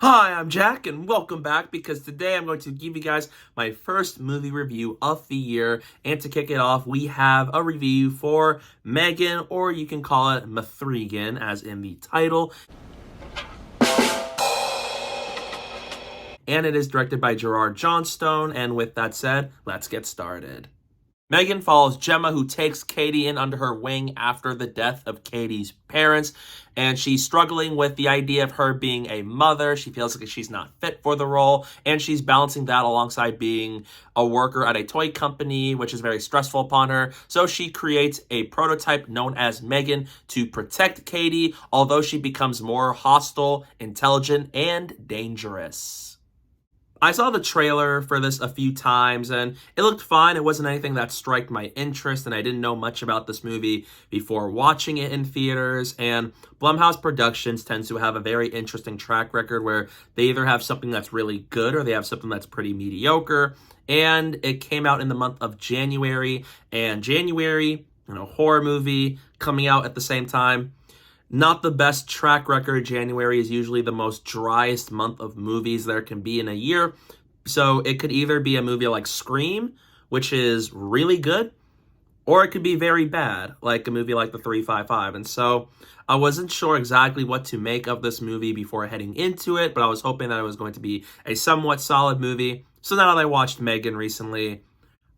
Hi, I'm Jack, and welcome back because today I'm going to give you guys my first movie review of the year. And to kick it off, we have a review for M3GAN, or you can call it M3GAN, as in the title. And it is directed by Gerard Johnstone, and with that said, let's get started. M3GAN follows Gemma, who takes Katie in under her wing after the death of Katie's parents, and she's struggling with the idea of her being a mother. She feels like she's not fit for the role, and she's balancing that alongside being a worker at a toy company, which is very stressful upon her. So she creates a prototype known as M3GAN to protect Katie, although she becomes more hostile, intelligent, and dangerous. I saw the trailer for this a few times, and it looked fine. It wasn't anything that struck my interest, and I didn't know much about this movie before watching it in theaters. And Blumhouse Productions tends to have a very interesting track record where they either have something that's really good or they have something that's pretty mediocre. And it came out in the month of January, and January, horror movie coming out at the same time. Not the best track record. January is usually the most driest month of movies there can be in a year. So it could either be a movie like Scream, which is really good, or it could be very bad, like a movie like The 355. And so I wasn't sure exactly what to make of this movie before heading into it, but I was hoping that it was going to be a somewhat solid movie. So now that I watched M3GAN recently,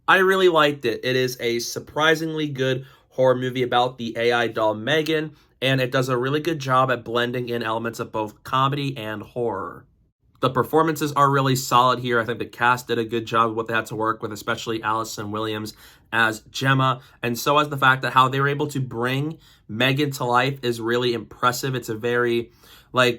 I really liked it. It is a surprisingly good horror movie about the AI doll M3GAN, and it does a really good job at blending in elements of both comedy and horror. The performances are really solid here. I think the cast did a good job with what they had to work with, especially Allison Williams as Gemma. And so as the fact that how they were able to bring M3GAN to life is really impressive. It's a very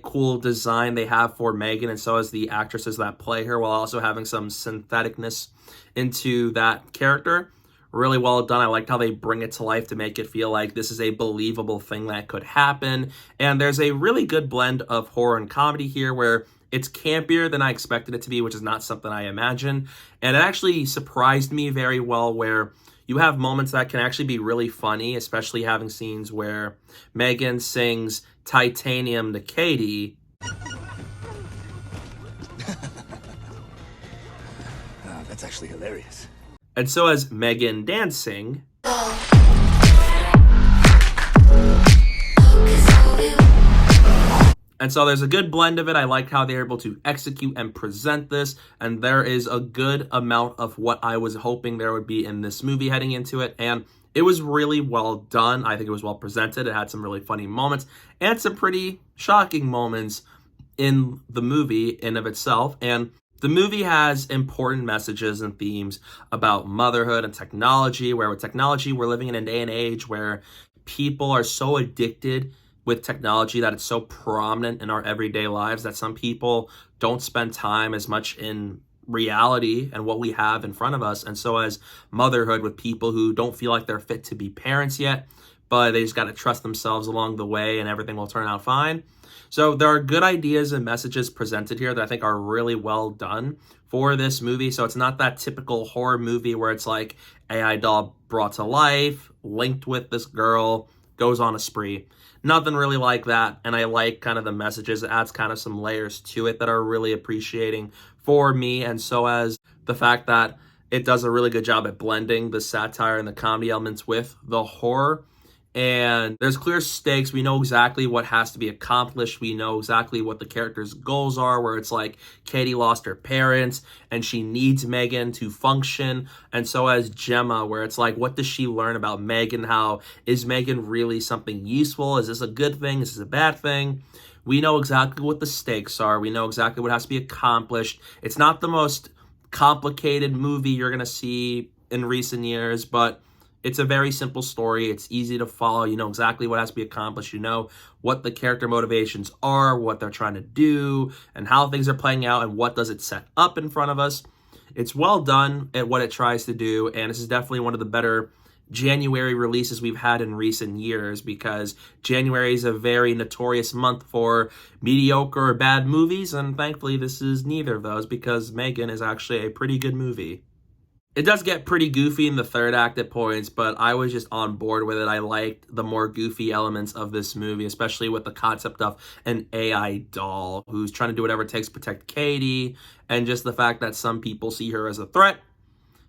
cool design they have for M3GAN, and so as the actresses that play her, while also having some syntheticness into that character. Really well done. I liked how they bring it to life to make it feel like this is a believable thing that could happen. And there's a really good blend of horror and comedy here where it's campier than I expected it to be, which is not something I imagined. And it actually surprised me very well where you have moments that can actually be really funny, especially having scenes where M3GAN sings Titanium to Katie. That's actually hilarious. And so as M3GAN dancing, and so there's a good blend of it. I like how they're able to execute and present this, and there is a good amount of what I was hoping there would be in this movie heading into it, and it was really well done. I think it was well presented. It had some really funny moments and some pretty shocking moments in the movie in of itself, and the movie has important messages and themes about motherhood and technology, where with technology, we're living in a day and age where people are so addicted with technology that it's so prominent in our everyday lives that some people don't spend time as much in reality and what we have in front of us. And so as motherhood with people who don't feel like they're fit to be parents yet, but they just got to trust themselves along the way and everything will turn out fine. So there are good ideas and messages presented here that I think are really well done for this movie. So it's not that typical horror movie where it's like AI doll brought to life, linked with this girl, goes on a spree. Nothing really like that. And I like kind of the messages. It adds kind of some layers to it that are really appreciating for me. And so as the fact that it does a really good job at blending the satire and the comedy elements with the horror. And there's clear stakes. We know exactly what has to be accomplished. We know exactly what the character's goals are, where it's like Katie lost her parents and she needs M3GAN to function. And so as Gemma, where it's like, what does she learn about M3GAN? How is M3GAN really something useful? Is this a good thing? Is this a bad thing? We know exactly what the stakes are. We know exactly what has to be accomplished. It's not the most complicated movie you're going to see in recent years, but it's a very simple story. It's easy to follow. You know exactly what has to be accomplished. You know what the character motivations are, what they're trying to do, and how things are playing out, and what does it set up in front of us. It's well done at what it tries to do, and this is definitely one of the better January releases we've had in recent years, because January is a very notorious month for mediocre or bad movies, and thankfully this is neither of those, because M3GAN is actually a pretty good movie. It does get pretty goofy in the third act at points, but I was just on board with it. I liked the more goofy elements of this movie, especially with the concept of an AI doll who's trying to do whatever it takes to protect Katie, and just the fact that some people see her as a threat.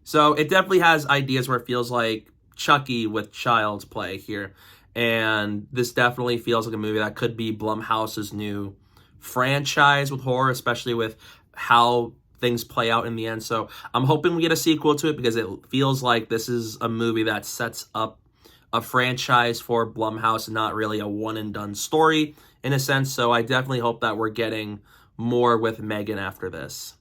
So it definitely has ideas where it feels like Chucky with Child's Play here. And this definitely feels like a movie that could be Blumhouse's new franchise with horror, especially with how things play out in the end. So I'm hoping we get a sequel to it because it feels like this is a movie that sets up a franchise for Blumhouse and not really a one and done story in a sense. So I definitely hope that we're getting more with M3GAN after this.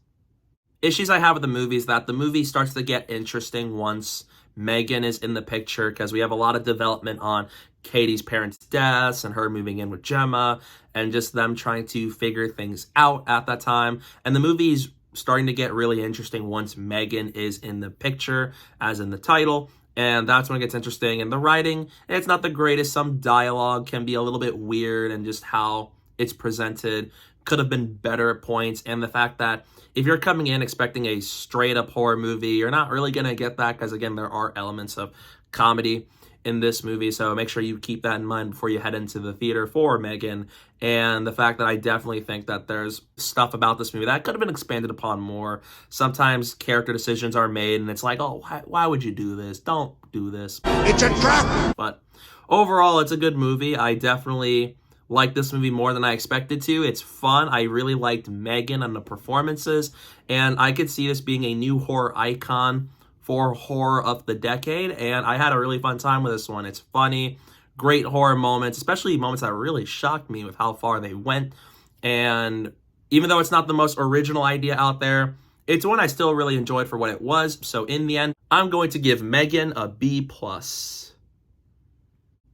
Issues I have with the movie is that the movie starts to get interesting once M3GAN is in the picture, because we have a lot of development on Katie's parents' deaths and her moving in with Gemma and just them trying to figure things out at that time. And the movie's starting to get really interesting once M3GAN is in the picture, as in the title. And that's when it gets interesting. And the writing, it's not the greatest. Some dialogue can be a little bit weird, and just how it's presented could have been better at points. And the fact that if you're coming in expecting a straight up horror movie, you're not really going to get that, because again, there are elements of comedy in this movie. So make sure you keep that in mind before you head into the theater for M3GAN. And the fact that I definitely think that there's stuff about this movie that could have been expanded upon more. Sometimes character decisions are made and it's like, oh, why would you do this? Don't do this. It's a trap! But overall, it's a good movie. I definitely like this movie more than I expected to. It's fun. I really liked M3GAN and the performances, and I could see this being a new horror icon for horror of the decade, and I had a really fun time with this one. It's funny, great horror moments, especially moments that really shocked me with how far they went. And even though it's not the most original idea out there, it's one I still really enjoyed for what it was. So in the end, I'm going to give M3GAN a B+.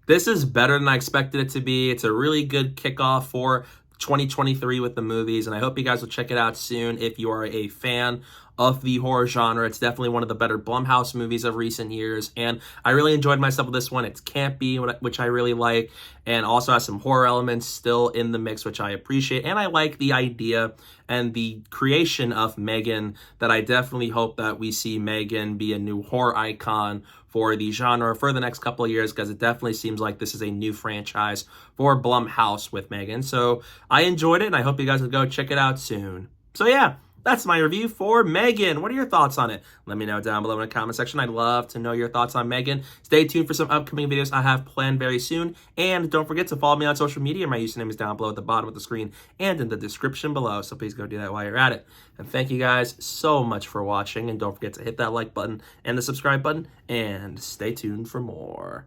This is better than I expected it to be. It's a really good kickoff for 2023 with the movies, and I hope you guys will check it out soon if you are a fan of the horror genre. It's definitely one of the better Blumhouse movies of recent years, and I really enjoyed myself with this one. It's campy, which I really like, and also has some horror elements still in the mix, which I appreciate, and I like the idea and the creation of M3GAN, that I definitely hope that we see M3GAN be a new horror icon for the genre for the next couple of years, because it definitely seems like this is a new franchise for Blumhouse with M3GAN. So I enjoyed it, and I hope you guys will go check it out soon. So yeah, that's my review for M3GAN. What are your thoughts on it? Let me know down below in the comment section. I'd love to know your thoughts on M3GAN. Stay tuned for some upcoming videos I have planned very soon. And don't forget to follow me on social media. My username is down below at the bottom of the screen and in the description below. So please go do that while you're at it. And thank you guys so much for watching. And don't forget to hit that like button and the subscribe button. And stay tuned for more.